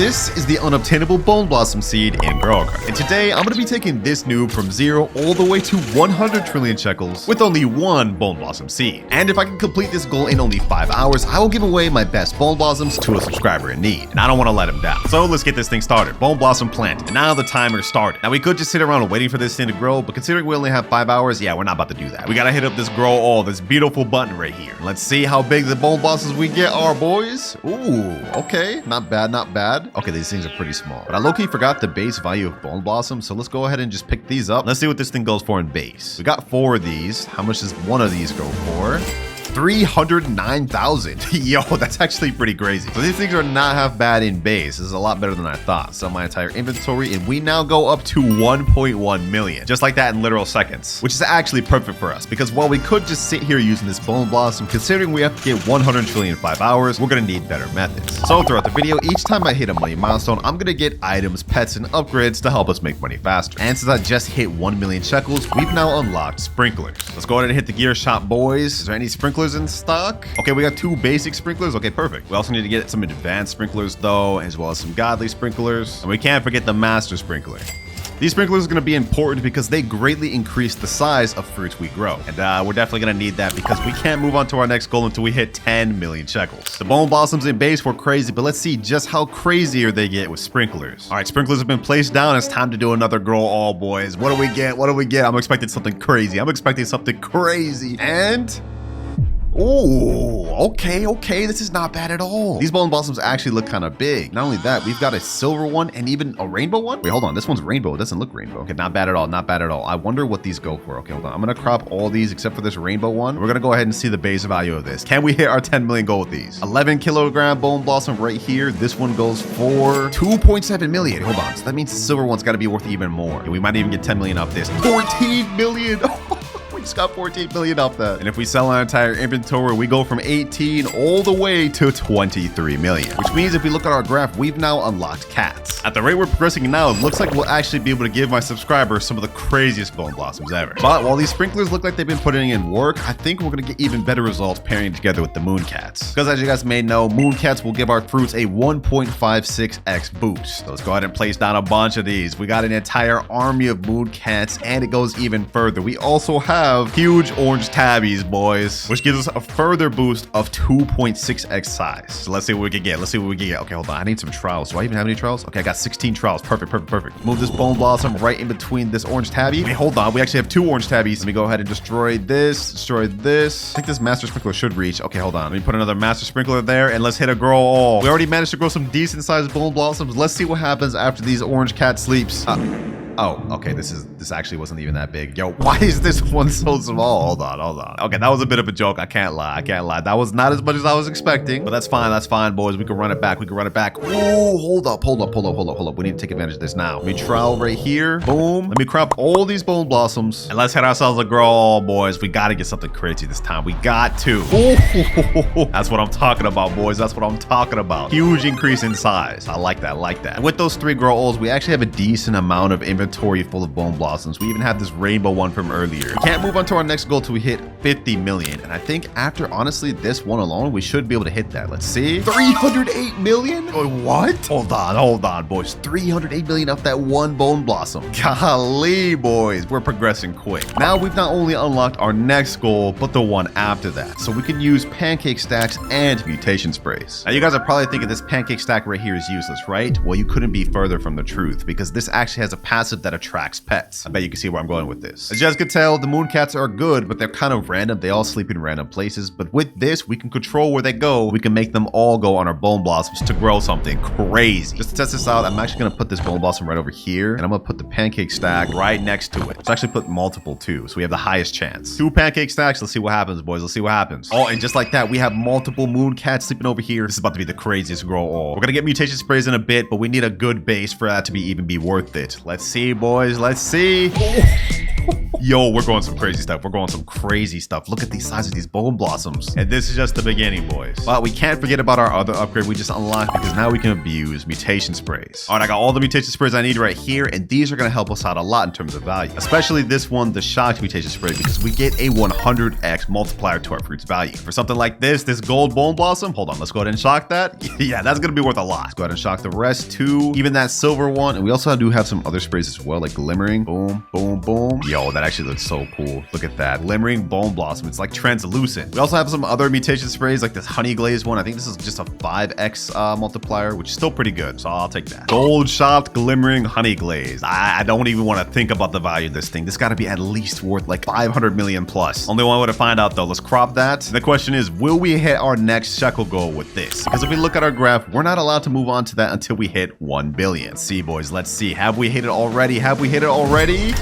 This is the unobtainable Bone Blossom seed in Grow Cart. And today I'm going to be taking this noob from 0 all the way to 100 trillion shekels with only one Bone Blossom seed. And if I can complete this goal in only 5 hours, I will give away my best Bone Blossoms to a subscriber in need. And I don't want to let him down. So let's get this thing started. Bone Blossom planted. And now the timer started. Now we could just sit around waiting for this thing to grow, but considering we only have 5 hours, yeah, we're not about to do that. We got to hit up this grow all, this beautiful button right here. Let's see how big the Bone Blossoms we get are, boys. Ooh, okay. Not bad, not bad. Okay, these things are pretty small. But I low-key forgot the base value of Bone Blossom, so let's go ahead and just pick these up. Let's see what this thing goes for in base. We got 4 of these. How much does one of these go for? 309,000. Yo, that's actually pretty crazy. So these things are not half bad in base. This is a lot better than I thought. Sell my entire inventory, and we now go up to 1.1 million. Just like that in literal seconds, which is actually perfect for us because while we could just sit here using this Bone Blossom, considering we have to get 100 trillion in 5 hours, we're gonna need better methods. So throughout the video, each time I hit a money milestone, I'm gonna get items, pets, and upgrades to help us make money faster. And since I just hit 1 million shekels, we've now unlocked sprinklers. Let's go ahead and hit the gear shop, boys. Is there any sprinklers in stock? Okay, we got 2 basic sprinklers. Okay, perfect. We also need to get some advanced sprinklers though, as well as some godly sprinklers. And we can't forget the master sprinkler. These sprinklers are going to be important because they greatly increase the size of fruits we grow. And we're definitely going to need that because we can't move on to our next goal until we hit 10 million shekels. The Bone Blossoms in base were crazy, but let's see just how crazier they get with sprinklers. All right, sprinklers have been placed down. It's time to do another grow all, boys. What do we get? What do we get? I'm expecting something crazy. And... ooh, okay, this is not bad at all. These Bone Blossoms actually look kind of big. Not only that, we've got a silver one and even a rainbow one. Wait, hold on, this one's rainbow. It doesn't look rainbow. Okay, not bad at all, not bad at all. I wonder what these go for. Okay, hold on. I'm gonna crop all these except for this rainbow one. We're gonna go ahead and see the base value of this. Can we hit our 10 million goal with these? 11 kilogram Bone Blossom right here. This one goes for 2.7 million. Hold on, so that means the silver one's gotta be worth even more. And we might even get 10 million off this. 14 million. We just got 14 million off that. And if we sell our entire inventory, we go from 18 all the way to 23 million. Which means if we look at our graph, we've now unlocked cats. At the rate we're progressing now, it looks like we'll actually be able to give my subscribers some of the craziest Bone Blossoms ever. But while these sprinklers look like they've been putting in work, I think we're gonna get even better results pairing together with the moon cats. Because as you guys may know, moon cats will give our fruits a 1.56x boost. So let's go ahead and place down a bunch of these. We got an entire army of moon cats, and it goes even further. We also have huge orange tabbies, boys, which gives us a further boost of 2.6x size. So let's see what we can get. Okay, hold on. I need some trials. Do I even have any trials? Okay, I got 16 trials. Perfect. Move this Bone Blossom right in between this orange tabby. Wait, hold on. We actually have 2 orange tabbies. Let me go ahead and destroy this. I think this master sprinkler should reach. Okay, hold on. Let me put another master sprinkler there and let's hit a grow all. We already managed to grow some decent sized Bone Blossoms. Let's see what happens after these orange cat sleeps. Oh, okay, this actually wasn't even that big. Yo, why is this one so small? Hold on. Okay, that was a bit of a joke. I can't lie. That was not as much as I was expecting, but that's fine, boys. We can run it back. Ooh, hold up. We need to take advantage of this now. Let me trowel right here. Boom. Let me crop all these Bone Blossoms and let's hit ourselves a grow all, boys. We got to get something crazy this time. We got to. Ooh, that's what I'm talking about, boys. That's what I'm talking about. Huge increase in size. I like that. And with those 3 grow alls, we actually have a decent amount of inventory full of Bone Blossoms. We even have this rainbow one from earlier. We can't move on to our next goal till we hit 50 million. And I think after, honestly, this one alone, we should be able to hit that. Let's see. 308 million? Oh, what? Hold on, boys. 308 million off that one Bone Blossom. Golly, boys. We're progressing quick. Now we've not only unlocked our next goal, but the one after that. So we can use Pancake stacks and Mutation sprays. Now you guys are probably thinking this Pancake stack right here is useless, right? Well, you couldn't be further from the truth because this actually has a passive that attracts pets. I bet you can see where I'm going with this. As you guys can tell, the moon cats are good, but they're kind of random. They all sleep in random places. But with this, we can control where they go. We can make them all go on our Bone Blossoms to grow something crazy. Just to test this out, I'm actually going to put this Bone Blossom right over here, and I'm going to put the Pancake stack right next to it. Let's actually put multiple too, so we have the highest chance. 2 Pancake stacks. Let's see what happens, boys. Let's see what happens. Oh, and just like that, we have multiple moon cats sleeping over here. This is about to be the craziest grow all. We're going to get mutation sprays in a bit, but we need a good base for that to even be worth it. Let's see, boys. Let's see. Yo, we're going some crazy stuff. We're going some crazy stuff. Look at the size of these bone blossoms. And this is just the beginning, boys. But we can't forget about our other upgrade we just unlocked, because now we can abuse mutation sprays. All right, I got all the mutation sprays I need right here, and these are going to help us out a lot in terms of value. Especially this one, the shocked mutation spray, because we get a 100x multiplier to our fruit's value. For something like this gold bone blossom, hold on, let's go ahead and shock that. Yeah, that's going to be worth a lot. Let's go ahead and shock the rest too. Even that silver one. And we also do have some other sprays as well, like glimmering. Boom, boom, boom. Yo, that actually looks so cool. Look at that. Glimmering bone blossom. It's like translucent. We also have some other mutation sprays, like this honey glazed one. I think this is just a 5x multiplier, which is still pretty good. So I'll take that. Gold shopped glimmering honey glaze. I don't even want to think about the value of this thing. This got to be at least worth like 500 million plus. Only one way to find out though. Let's crop that. And the question is, will we hit our next shekel goal with this? Because if we look at our graph, we're not allowed to move on to that until we hit 1 billion. Let's see, boys. Let's see. Have we hit it already? Have we hit it already?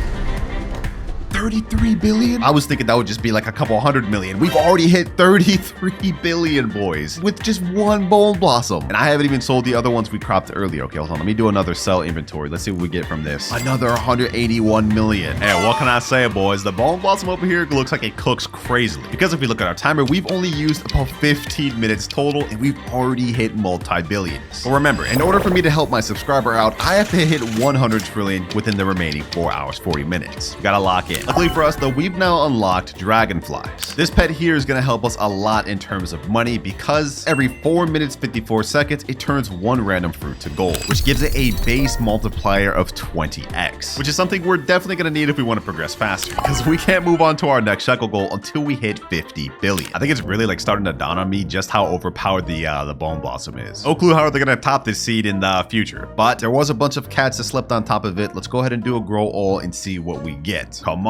33 billion? I was thinking that would just be like a couple 100 million. We've already hit 33 billion, boys, with just one bone blossom. And I haven't even sold the other ones we cropped earlier. Okay, hold on. Let me do another sell inventory. Let's see what we get from this. Another 181 million. Hey, what can I say, boys? The bone blossom over here looks like it cooks crazily. Because if we look at our timer, we've only used about 15 minutes total, and we've already hit multi-billions. But remember, in order for me to help my subscriber out, I have to hit 100 trillion within the remaining 4 hours, 40 minutes. We gotta lock in. Luckily for us though, we've now unlocked dragonflies. This pet here is going to help us a lot in terms of money, because every 4 minutes 54 seconds it turns one random fruit to gold, which gives it a base multiplier of 20x, which is something we're definitely going to need if we want to progress faster, because we can't move on to our next shekel goal until we hit 50 billion. I think it's really like starting to dawn on me just how overpowered the bone blossom is. No clue how they're going to top this seed in the future, but there was a bunch of cats that slept on top of it. Let's go ahead and do a grow all and see what we get. Come on.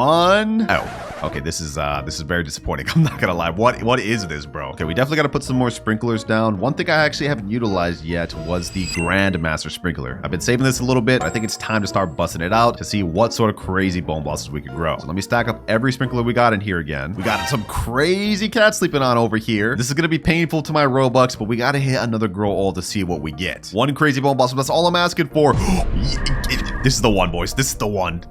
Oh, okay. This is very disappointing. I'm not gonna lie. What is this, bro? Okay, we definitely got to put some more sprinklers down. One thing I actually haven't utilized yet was the Grandmaster sprinkler. I've been saving this a little bit. I think it's time to start busting it out to see what sort of crazy bone blossoms we could grow. So let me stack up every sprinkler we got in here again. We got some crazy cats sleeping on over here. This is gonna be painful to my Robux, but we got to hit another grow all to see what we get. One crazy bone blossom. That's all I'm asking for. This is the one, boys. This is the one.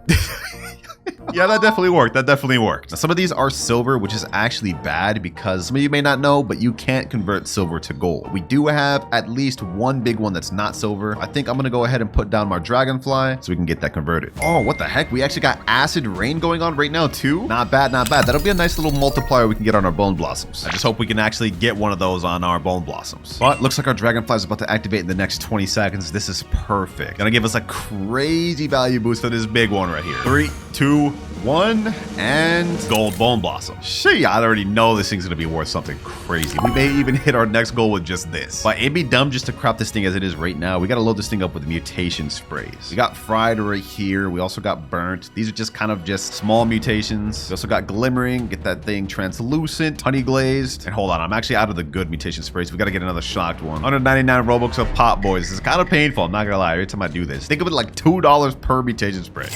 Yeah, that definitely worked. That definitely worked. Now, some of these are silver, which is actually bad because some of you may not know, but you can't convert silver to gold. We do have at least one big one that's not silver. I think I'm going to go ahead and put down my dragonfly so we can get that converted. Oh, what the heck? We actually got acid rain going on right now too. Not bad, not bad. That'll be a nice little multiplier we can get on our bone blossoms. I just hope we can actually get one of those on our bone blossoms. But looks like our dragonfly is about to activate in the next 20 seconds. This is perfect. Gonna give us a crazy value boost for this big one right here. 3, 2, 1, and gold bone blossom. Shit, I already know this thing's gonna be worth something crazy. We may even hit our next goal with just this. But it'd be dumb just to crop this thing as it is right now. We gotta load this thing up with mutation sprays. We got fried right here. We also got burnt. These are just kind of just small mutations. We also got glimmering. Get that thing translucent, honey glazed. And hold on, I'm actually out of the good mutation sprays. We gotta get another shocked one. 199 Robux of pop, boys. It's kind of painful. I'm not gonna lie. Every time I do this, think of it like $2 per mutation spray.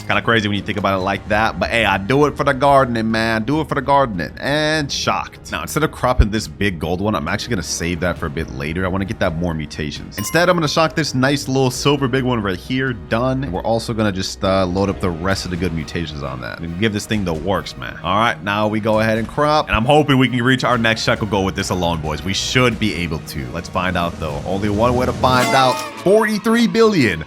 Kind of crazy when you think about it like that, but hey, I do it for the gardening, man. Do it for the gardening. And shocked. Now, instead of cropping this big gold one, I'm actually going to save that for a bit later. I want to get that more mutations. Instead, I'm going to shock this nice little silver big one right here. Done. And we're also going to just load up the rest of the good mutations on that and give this thing the works, man. All right, now we go ahead and crop. And I'm hoping we can reach our next shekel goal with this alone, boys. We should be able to. Let's find out, though. Only one way to find out. 43 billion.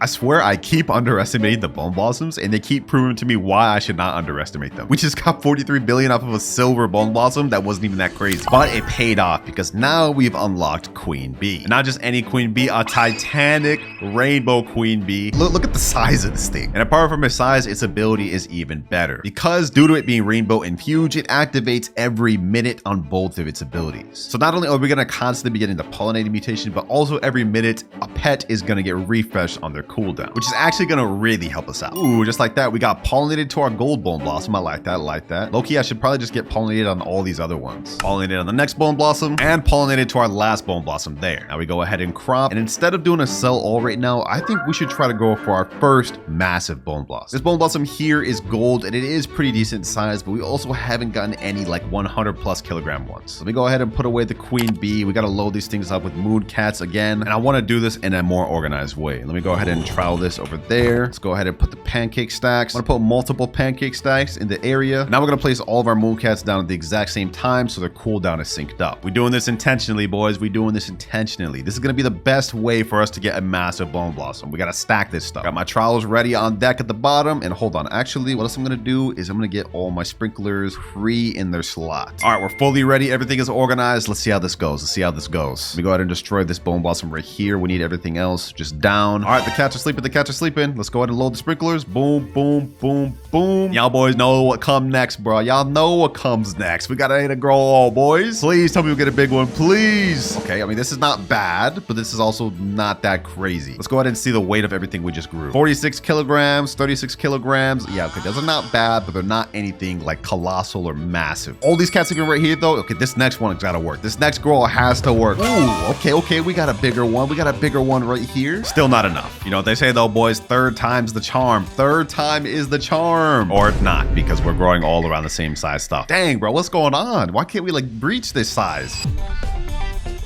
I swear I keep underestimating the bone blossoms, and they keep proving to me why I should not underestimate them. We just got 43 billion off of a silver bone blossom that wasn't even that crazy, but it paid off because now we've unlocked Queen Bee. And not just any Queen Bee, a Titanic rainbow Queen Bee. Look at the size of this thing. And apart from its size, its ability is even better because due to it being rainbow infused, it activates every minute on both of its abilities. So not only are we going to constantly be getting the pollinating mutation, but also every minute a pet is going to get refreshed on their cooldown, which is actually going to really help us out. Ooh, just like that, we got pollinated to our gold bone blossom. I like that, I like that. Low-key, I should probably just get pollinated on all these other ones. Pollinated on the next bone blossom and pollinated to our last bone blossom there. Now we go ahead and crop, and instead of doing a sell all right now, I think we should try to go for our first massive bone blossom. This bone blossom here is gold, and it is pretty decent size, but we also haven't gotten any like 100 plus kilogram ones. So let me go ahead and put away the Queen Bee. We got to load these things up with moon cats again, and I want to do this in in a more organized way. Let me go ahead and trowel this over there. Let's go ahead and put the pancake stacks. I'm gonna put multiple pancake stacks in the area. Now we're gonna place all of our mooncats down at the exact same time so their cooldown is synced up. We're doing this intentionally, boys. We're doing this intentionally. This is gonna be the best way for us to get a massive bone blossom. We gotta stack this stuff. Got my trowels ready on deck at the bottom. And hold on, actually, what else I'm gonna do is I'm gonna get all my sprinklers free in their slot. All right, we're fully ready. Everything is organized. Let's see how this goes. Let's see how this goes. Let me go ahead and destroy this bone blossom right here. We need everything else just down. All right, the cats are sleeping. The cats are sleeping. Let's go ahead and load the sprinklers. Boom, boom, boom, boom. Y'all boys know what comes next, bro. Y'all know what comes next. We gotta hit a grow all, boys. Please tell me we get a big one, please. Okay, I mean, this is not bad, but this is also not that crazy. Let's go ahead and see the weight of everything we just grew. 46 kilograms, 36 kilograms. Yeah, okay, those are not bad, but they're not anything like colossal or massive. All these cats sleeping right here, though. Okay, this next one has gotta work. This next grow has to work. Ooh, okay, we got a bigger one. We got a bigger one right here. Still not enough. You know what they say, though, boys? Third time's the charm. Third time is the charm. Or not, because we're growing all around the same size stuff. Dang, bro, what's going on? Why can't we, like, breach this size?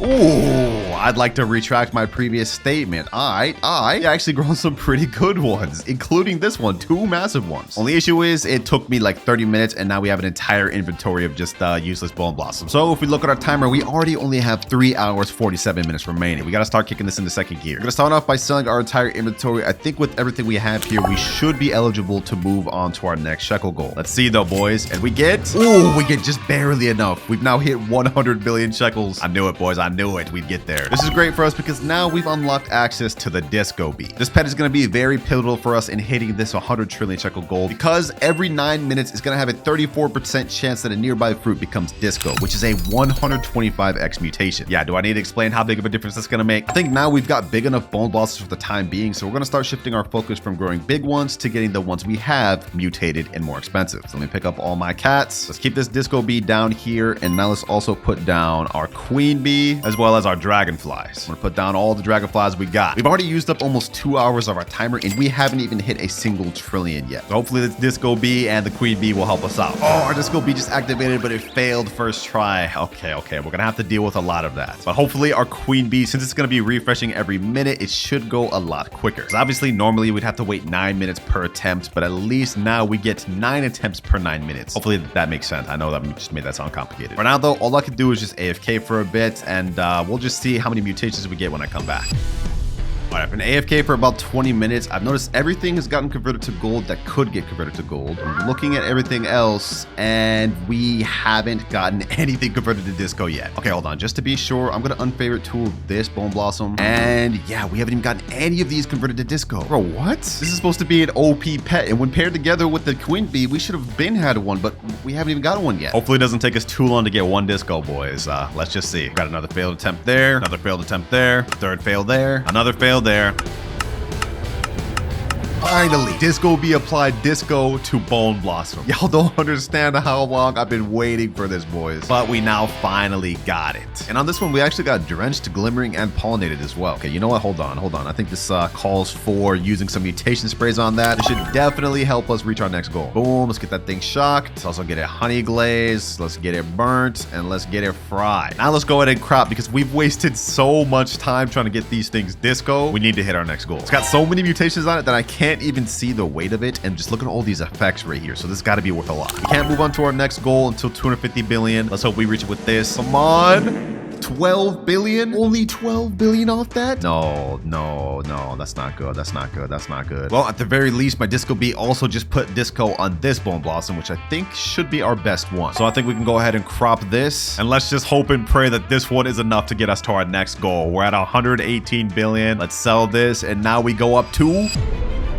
Ooh, I'd like to retract my previous statement. I actually grown some pretty good ones, including this one, 2 massive ones. Only issue is it took me like 30 minutes and now we have an entire inventory of just useless bone blossoms. So if we look at our timer, we already only have 3 hours, 47 minutes remaining. We got to start kicking this into second gear. We're going to start off by selling our entire inventory. I think with everything we have here, we should be eligible to move on to our next shekel goal. Let's see though, boys. And we get just barely enough. We've now hit 100 billion shekels. I knew it, boys. I knew it. We'd get there. This is great for us because now we've unlocked access to the disco bee. This pet is going to be very pivotal for us in hitting this 100 trillion shekel goal because every 9 minutes is going to have a 34% chance that a nearby fruit becomes disco, which is a 125x mutation. Yeah, do I need to explain how big of a difference that's going to make? I think now we've got big enough bone blossoms for the time being, so we're going to start shifting our focus from growing big ones to getting the ones we have mutated and more expensive. So let me pick up all my cats. Let's keep this disco bee down here, and now let's also put down our queen bee as well as our dragonflies. I'm gonna put down all the dragonflies we got. We've already used up almost 2 hours of our timer and we haven't even hit a single trillion yet. So hopefully this disco bee and the queen bee will help us out. Oh, our disco bee just activated, but it failed first try. Okay. We're gonna have to deal with a lot of that. But hopefully our queen bee, since it's gonna be refreshing every minute, it should go a lot quicker. Because obviously normally we'd have to wait 9 minutes per attempt, but at least now we get 9 attempts per 9 minutes. Hopefully that makes sense. I know that just made that sound complicated. For now though, all I can do is just AFK for a bit and we'll just see how many mutations we get when I come back. All right, I've been AFK for about 20 minutes. I've noticed everything has gotten converted to gold that could get converted to gold. I'm looking at everything else and we haven't gotten anything converted to disco yet. Okay, hold on. Just to be sure, I'm going to unfavorite tool this bone blossom. And yeah, we haven't even gotten any of these converted to disco. Bro, what? This is supposed to be an OP pet. And when paired together with the queen bee, we should have been had one, but we haven't even got one yet. Hopefully it doesn't take us too long to get one disco, boys. Let's just see. Got another failed attempt there. Another failed attempt there. Third fail there. Another fail there. Finally, disco bee applied disco to bone blossom. Y'all don't understand how long I've been waiting for this, boys. But we now finally got it. And on this one, we actually got drenched, glimmering, and pollinated as well. Okay, you know what? Hold on. I think this calls for using some mutation sprays on that. It should definitely help us reach our next goal. Boom, let's get that thing shocked. Let's also get it honey glazed. Let's get it burnt, and let's get it fried. Now let's go ahead and crop because we've wasted so much time trying to get these things disco. We need to hit our next goal. It's got so many mutations on it that I can't even see the weight of it, and just look at all these effects right here. So this got to be worth a lot. We can't move on to our next goal until 250 billion. Let's hope we reach it with this. Come on. 12 billion? Only 12 billion off that? No, that's not good. That's not good. Well, at the very least, my disco bee also just put disco on this bone blossom, which I think should be our best one. So I think we can go ahead and crop this, and let's just hope and pray that this one is enough to get us to our next goal. We're at 118 billion. Let's sell this, and now we go up to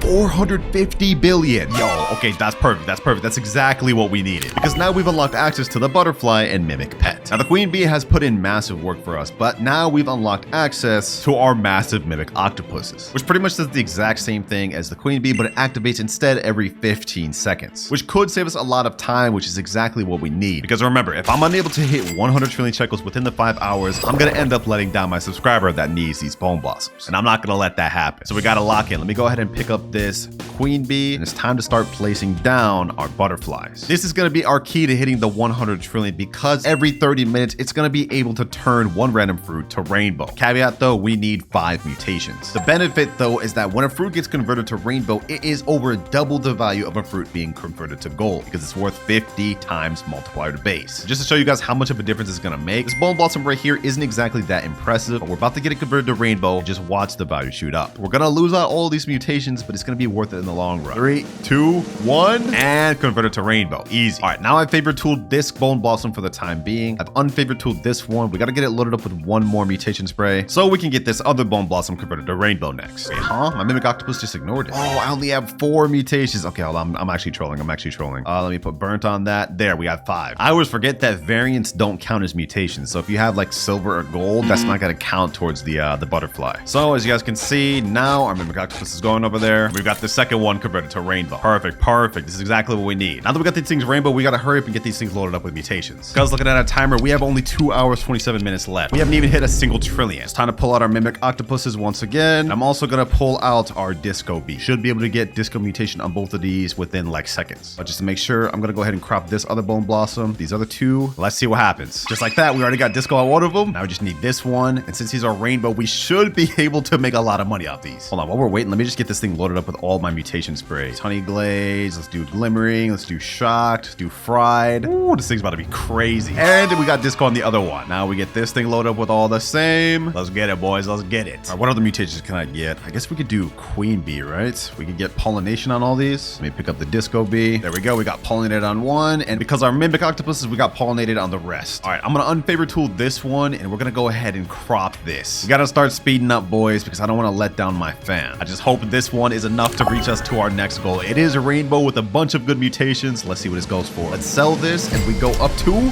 450 billion. Yo, okay, that's perfect. That's exactly what we needed. Because now we've unlocked access to the butterfly and mimic pet. Now the queen bee has put in massive work for us, but now we've unlocked access to our massive mimic octopuses, which pretty much does the exact same thing as the queen bee, but it activates instead every 15 seconds, which could save us a lot of time, which is exactly what we need. Because remember, if I'm unable to hit 100 trillion shekels within the 5 hours, I'm gonna end up letting down my subscriber that needs these bone blossoms, and I'm not gonna let that happen. So we gotta lock in. Let me go ahead and pick up this queen bee, and it's time to start placing down our butterflies. This is going to be our key to hitting the 100 trillion because every 30 minutes, it's going to be able to turn one random fruit to rainbow. Caveat though, we need 5 mutations. The benefit though is that when a fruit gets converted to rainbow, it is over double the value of a fruit being converted to gold because it's worth 50 times multiplier to base. Just to show you guys how much of a difference it's going to make, this bone blossom right here isn't exactly that impressive, but we're about to get it converted to rainbow. Just watch the value shoot up. We're going to lose out all these mutations, but it's going to be worth it in the long run. 3, 2, 1, and convert it to rainbow. Easy. All right, now I've favorite tooled this bone blossom for the time being. I've unfavorite tooled this one. We got to get it loaded up with one more mutation spray so we can get this other bone blossom converted to rainbow next. Wait, huh? My mimic octopus just ignored it. Oh, I only have 4 mutations. Okay, hold on. I'm actually trolling. Let me put burnt on that. There, we got 5. I always forget that variants don't count as mutations. So if you have like silver or gold, that's not going to count towards the butterfly. So as you guys can see, now our mimic octopus is going over there. We've got the second one converted to rainbow. Perfect. This is exactly what we need. Now that we got these things rainbow, we got to hurry up and get these things loaded up with mutations. Because looking at our timer, we have only 2 hours, 27 minutes left. We haven't even hit a single trillion. It's time to pull out our mimic octopuses once again. I'm also going to pull out our disco bee. Should be able to get disco mutation on both of these within like seconds. But just to make sure, I'm going to go ahead and crop this other bone blossom, these other 2. Let's see what happens. Just like that, we already got disco on one of them. Now we just need this one. And since these are rainbow, we should be able to make a lot of money off these. Hold on, while we're waiting, let me just get this thing loaded up with all my mutation sprays. Honey glaze, let's do glimmering, let's do shocked, let's do fried. Ooh, this thing's about to be crazy. And we got disco on the other one. Now we get this thing loaded up with all the same. Let's get it, boys. Let's get it. All right, what other mutations can I get? I guess we could do queen bee, right? We could get pollination on all these. Let me pick up the disco bee. There we go. We got pollinated on one. And because our mimic octopuses, we got pollinated on the rest. All right, I'm going to unfavorite tool this one, and we're going to go ahead and crop this. We got to start speeding up, boys, because I don't want to let down my fan. I just hope this one is enough to reach us to our next goal. It is a rainbow with a bunch of good mutations. Let's see what this goes for. Let's sell this, and we go up to...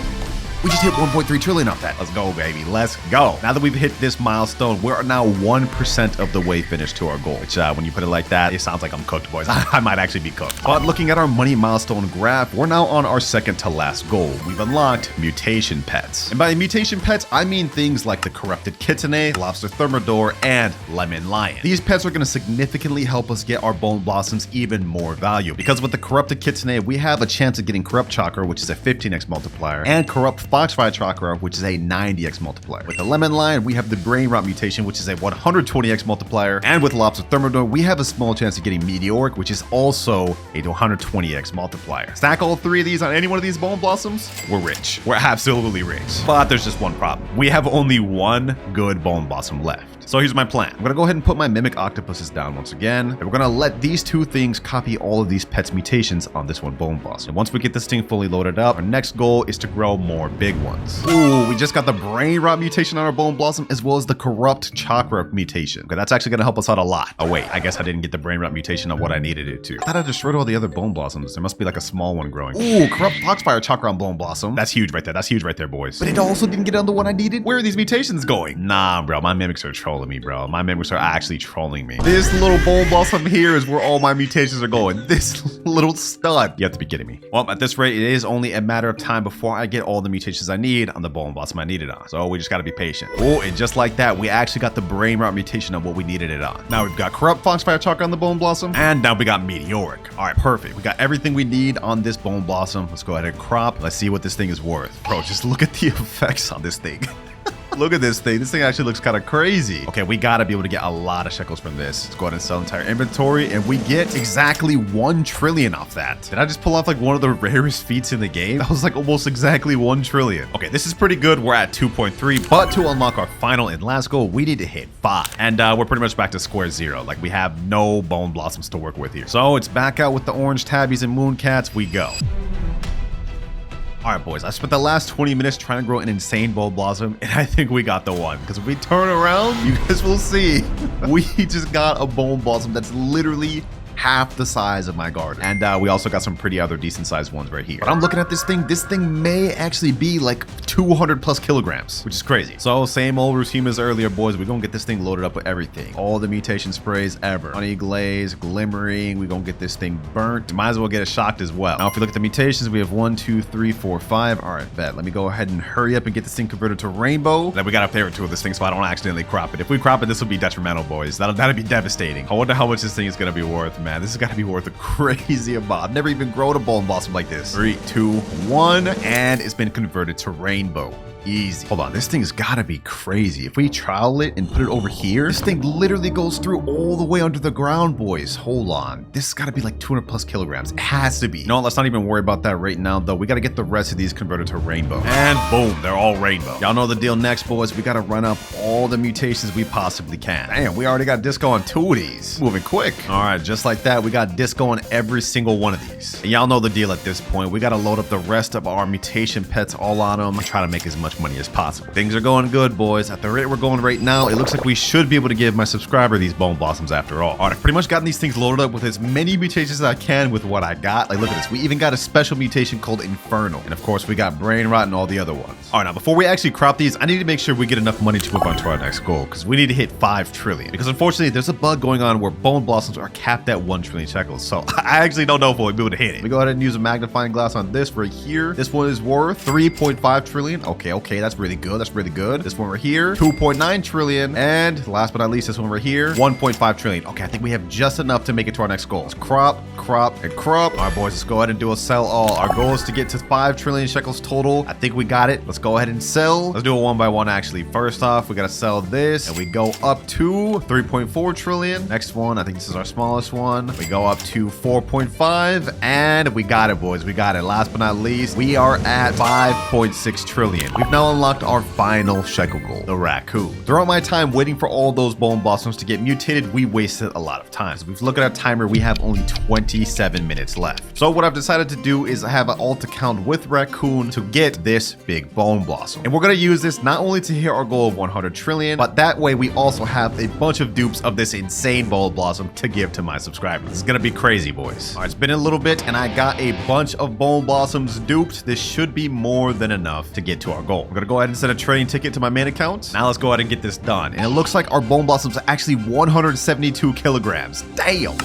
We just hit 1.3 trillion off that. Let's go, baby. Let's go. Now that we've hit this milestone, we're now 1% of the way finished to our goal, which when you put it like that, it sounds like I'm cooked, boys. I might actually be cooked. But looking at our money milestone graph, we're now on our second to last goal. We've unlocked mutation pets. And by mutation pets, I mean things like the corrupted kitsune, lobster thermidor, and lemon lion. These pets are going to significantly help us get our bone blossoms even more value. Because with the corrupted kitsune, we have a chance of getting corrupt chakra, which is a 15x multiplier, and corrupt Foxfire chakra, which is a 90x multiplier. With the lemon lion, we have the brain rot mutation, which is a 120x multiplier. And with lobster thermidor, we have a small chance of getting meteoric, which is also a 120x multiplier. Stack all 3 of these on any one of these bone blossoms, we're rich. We're absolutely rich. But there's just one problem. We have only 1 good bone blossom left. So here's my plan. I'm going to go ahead and put my mimic octopuses down once again. And we're going to let these 2 things copy all of these pets mutations on this one bone blossom. And once we get this thing fully loaded up, our next goal is to grow more big ones. Ooh, we just got the brain rot mutation on our bone blossom as well as the corrupt chakra mutation. Okay, that's actually going to help us out a lot. Oh wait, I guess I didn't get the brain rot mutation on what I needed it to. I thought I destroyed all the other bone blossoms. There must be like a small one growing. Ooh, corrupt foxfire chakra on bone blossom. That's huge right there. That's huge right there, boys. But it also didn't get on the one I needed. Where are these mutations going? Nah, bro, my mimics are trolling me, bro. My mimics are actually trolling me. This little bone blossom here is where all my mutations are going. This little stud. You have to be kidding me. Well, at this rate, it is only a matter of time before I get all the mutations I need on the bone blossom I needed on. So we just got to be patient. Oh, and just like that, we actually got the brain rot mutation on what we needed it on. Now we've got corrupt foxfire chakra on the bone blossom, and now we got meteoric. All right, perfect. We got everything we need on this bone blossom. Let's go ahead and crop. Let's see what this thing is worth. Bro, just look at the effects on this thing. Look at this thing. This thing actually looks kind of crazy. Okay, we gotta be able to get a lot of shekels from this. Let's go ahead and sell entire inventory, and we get exactly 1 trillion off that. Did I just pull off like one of the rarest feats in the game? That was like almost exactly 1 trillion. Okay, this is pretty good. We're at 2.3, but to unlock our final and last goal, we need to hit 5. And we're pretty much back to square 0. Like we have no bone blossoms to work with here. So it's back out with the orange tabbies and mooncats. We go. All right, boys, I spent the last 20 minutes trying to grow an insane bone blossom, and I think we got the one. Because if we turn around, you guys will see, we just got a bone blossom that's literally half the size of my garden. And we also got some pretty other decent sized ones right here. But I'm looking at this thing may actually be like 200 plus kilograms, which is crazy. So same old routine as earlier, boys. We're gonna get this thing loaded up with everything. All the mutation sprays ever. Honey glaze, glimmering. We're gonna get this thing burnt. Might as well get it shocked as well. Now, if you look at the mutations, we have 1, 2, 3, 4, 5. All right, bet. Let me go ahead and hurry up and get this thing converted to rainbow. Then we got a favorite tool of this thing so I don't accidentally crop it. If we crop it, this will be detrimental, boys. That'd be devastating. I wonder how much this thing is gonna be worth. man. This has got to be worth a crazy amount. I've never even grown a bone blossom like this. 3, 2, 1, and it's been converted to rainbow. Easy. Hold on, this thing's gotta be crazy. If we trial it and put it over here, this thing literally goes through all the way under the ground, boys. Hold on. This has gotta be like 200 plus kilograms. It has to be. No, let's not even worry about that right now, though. We gotta get the rest of these converted to rainbow. And boom, they're all rainbow. Y'all know the deal next, boys. We gotta run up all the mutations we possibly can. Damn, we already got disco on 2 of these. Moving quick. All right, just like that, we got disco on every single one of these. And y'all know the deal at this point. We gotta load up the rest of our mutation pets all on them and try to make as much money as possible. Things are going good, boys. At the rate we're going right now, it looks like we should be able to give my subscriber these bone blossoms after all. All right, I've pretty much gotten these things loaded up with as many mutations as I can with what I got. Like, look at this. We even got a special mutation called Infernal. And of course, we got Brain Rot and all the other ones. All right, now before we actually crop these, I need to make sure we get enough money to move on to our next goal, because we need to hit 5 trillion. Because unfortunately, there's a bug going on where bone blossoms are capped at 1 trillion shekels. So I actually don't know if we'll be able to hit it. We go ahead and use a magnifying glass on this right here. This one is worth 3.5 trillion. Okay, that's really good. That's really good. This one right here, 2.9 trillion. And last but not least, this one right here, 1.5 trillion. Okay, I think we have just enough to make it to our next goal. Let's crop, and crop. All right, boys, let's go ahead and do a sell all. Our goal is to get to 5 trillion shekels total. I think we got it. Let's go ahead and sell. Let's do it one by one, actually. First off, we got to sell this, and we go up to 3.4 trillion. Next one, I think this is our smallest one. We go up to 4.5, and we got it, boys. We got it. Last but not least, we are at 5.6 trillion. We've now unlocked our final shekel goal, the Raccoon. Throughout my time waiting for all those bone blossoms to get mutated, we wasted a lot of time. So if we look at our timer, we have only 27 minutes left. So what I've decided to do is have an alt account with Raccoon to get this big bone blossom. And we're going to use this not only to hit our goal of 100 trillion, but that way we also have a bunch of dupes of this insane bone blossom to give to my subscribers. It's going to be crazy, boys. All right, it's been a little bit and I got a bunch of bone blossoms duped. This should be more than enough to get to our goal. We're going to go ahead and send a trading ticket to my main account. Now let's go ahead and get this done. And it looks like our bone blossoms are actually 172 kilograms. Damn.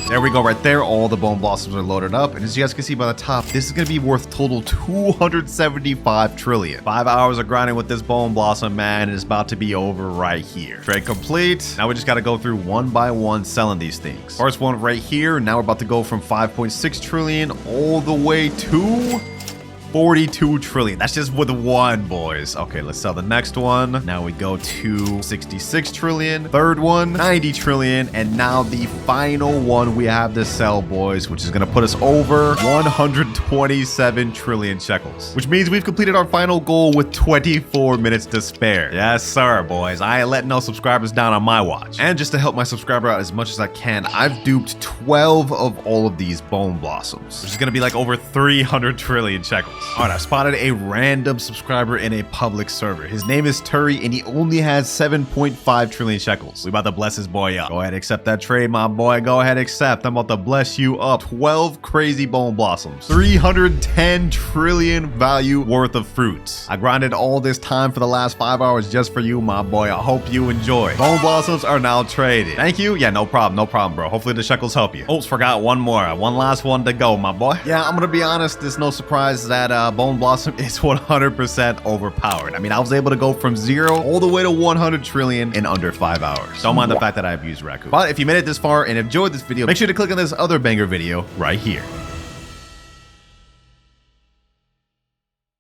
There we go right there. All the bone blossoms are loaded up. And as you guys can see by the top, this is going to be worth total 275 trillion. 5 hours of grinding with this bone blossom, man. It's about to be over right here. Trade complete. Now we just got to go through one by one selling these things. First one right here. Now we're about to go from 5.6 trillion all the way to 42 trillion. That's just with one, boys. Okay, let's sell the next one. Now we go to 66 trillion. Third one, 90 trillion. And now the final one we have to sell, boys, which is going to put us over 127 trillion shekels, which means we've completed our final goal with 24 minutes to spare. Yes, sir, boys. I ain't letting no subscribers down on my watch. And just to help my subscriber out as much as I can, I've duped 12 of all of these bone blossoms, which is going to be like over 300 trillion shekels. All right, I spotted a random subscriber in a public server. His name is Turi, and he only has 7.5 trillion shekels. We about to bless his boy up. Go ahead, accept that trade, my boy. Go ahead, accept. I'm about to bless you up. 12 crazy bone blossoms. 310 trillion value worth of fruits. I grinded all this time for the last 5 hours just for you, my boy. I hope you enjoy. Bone blossoms are now traded. Thank you. Yeah, no problem, bro. Hopefully the shekels help you. Oops, forgot one more. One last one to go, my boy. Yeah, I'm gonna be honest. There's no surprise that Bone Blossom is 100% overpowered. I mean, I was able to go from 0 all the way to 100 trillion in under 5 hours. Don't mind the fact that I've used Raccoon. But if you made it this far and enjoyed this video, make sure to click on this other banger video right here.